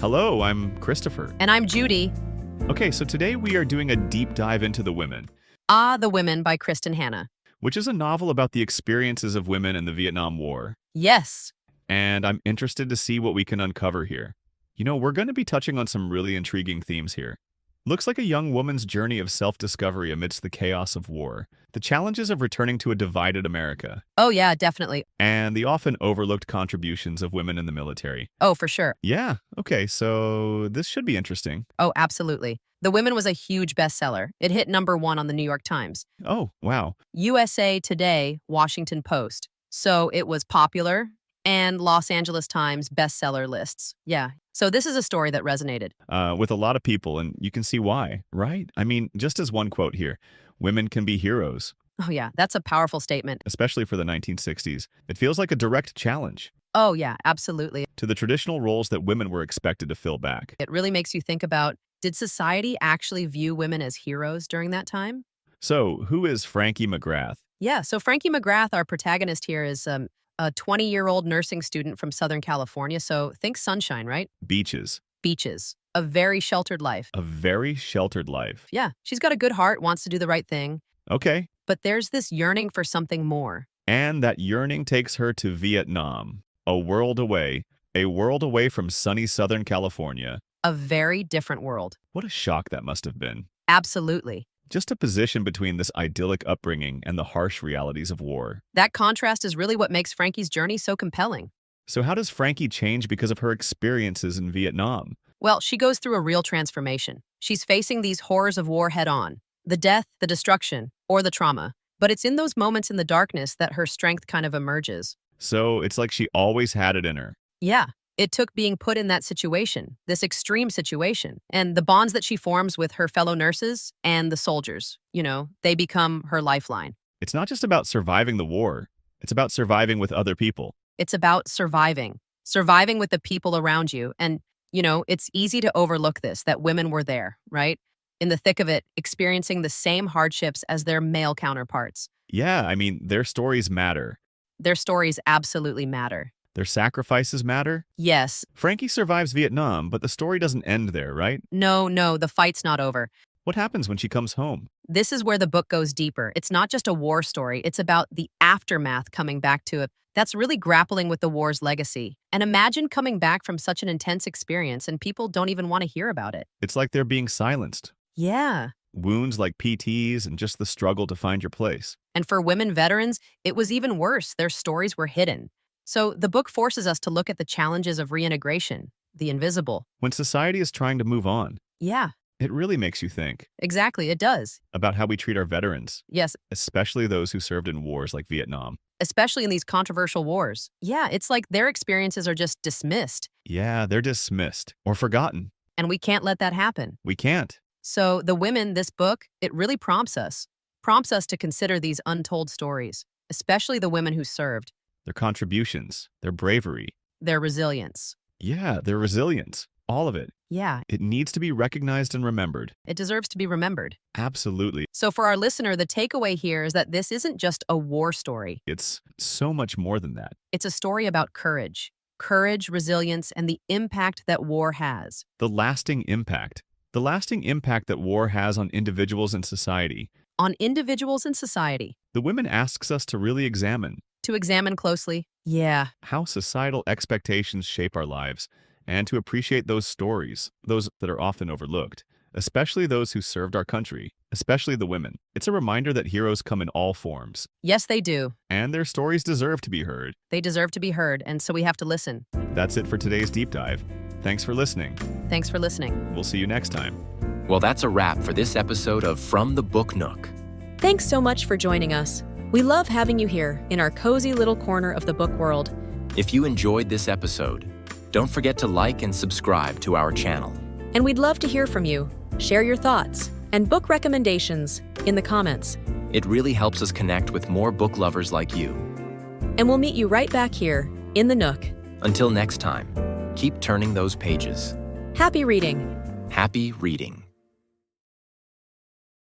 Hello, I'm Christopher. And I'm Judy. Okay, so today we are doing a deep dive into The Women, The Women by Kristin Hannah. which is a novel about the experiences of women in the Vietnam War. Yes. And I'm interested to see what we can uncover here. We're going to be touching on some really intriguing themes here. Looks like a young woman's journey of self-discovery amidst the chaos of war, the challenges of returning to a divided America, Oh, yeah, definitely. and the often overlooked contributions of women in the military. Oh, for sure. Yeah, okay, so this should be interesting. Oh, absolutely. The Women was a huge bestseller. It hit #1 on the New York Times, Oh, wow. USA Today, Washington Post. So it was popular, and Los Angeles Times bestseller lists. Yeah. So this is a story that resonated. With a lot of people, and you can see why, right? I mean, just as one quote here, women can be heroes, Oh, yeah, that's a powerful statement. especially for the 1960s. It feels like a direct challenge Oh, yeah, absolutely. to the traditional roles that women were expected to fill back. It really makes you think about, did society actually view women as heroes during that time? So, who is Frankie McGrath? Yeah, so Frankie McGrath, our protagonist here, is a 20-year-old nursing student from Southern California. So think sunshine, right? Beaches. Beaches. A very sheltered life. A very sheltered life. Yeah, she's got a good heart, wants to do the right thing. Okay. But there's this yearning for something more. And that yearning takes her to Vietnam, a world away from sunny Southern California. A very different world. What a shock that must have been. Absolutely. Just a position between this idyllic upbringing and the harsh realities of war. That contrast is really what makes Frankie's journey so compelling. So how does Frankie change because of her experiences in Vietnam? Well, she goes through a real transformation. She's facing these horrors of war head on. The death, the destruction, or the trauma. But it's in those moments in the darkness that her strength kind of emerges. So it's like she always had it in her. Yeah, it took being put in that situation, this extreme situation, and the bonds that she forms with her fellow nurses and the soldiers, they become her lifeline. It's not just about surviving the war. It's about surviving with other people. It's about surviving with the people around you. And, it's easy to overlook this, that women were there, right? In the thick of it, experiencing the same hardships as their male counterparts. Yeah, I mean, their stories matter. Their stories absolutely matter. Their sacrifices matter. Yes. Frankie survives Vietnam, but the story doesn't end there, right? No, the fight's not over. What happens when she comes home? This is where the book goes deeper. It's not just a war story. It's about the aftermath coming back to it. That's really grappling with the war's legacy. And imagine coming back from such an intense experience and people don't even want to hear about it. It's like they're being silenced. Yeah. Wounds like PTs and just the struggle to find your place. And for women veterans, it was even worse. Their stories were hidden. So the book forces us to look at the challenges of reintegration, the invisible. When society is trying to move on, Yeah, it really makes you think exactly. It does. about how we treat our veterans, Yes, especially those who served in wars like Vietnam. especially in these controversial wars. Yeah, it's like their experiences are just dismissed. Yeah, they're dismissed or forgotten. And we can't let that happen. We can't. So the women, this book, it really prompts us to consider these untold stories, especially the women who served, Their contributions, their bravery. their resilience. Yeah, their resilience. All of it. Yeah, It needs to be recognized and remembered. it deserves to be remembered. Absolutely. So for our listener, the takeaway here is that this isn't just a war story. It's so much more than that. It's a story about courage, resilience, and the impact that war has. The lasting impact. The lasting impact that war has on individuals and society. On individuals and society. The Women asks us to really examine To examine closely. Yeah, how societal expectations shape our lives and to appreciate those stories, those that are often overlooked, especially those who served our country, especially the women. It's a reminder that heroes come in all forms, yes, they do. and their stories deserve to be heard. They deserve to be heard, and so we have to listen. That's it for today's deep dive. Thanks for listening. Thanks for listening. We'll see you next time. Well, that's a wrap for this episode of From the Book Nook. Thanks so much for joining us. We love having you here in our cozy little corner of the book world. If you enjoyed this episode, don't forget to like and subscribe to our channel. And we'd love to hear from you. Share your thoughts and book recommendations in the comments. It really helps us connect with more book lovers like you. And we'll meet you right back here in the Nook. Until next time, keep turning those pages. Happy reading. Happy reading.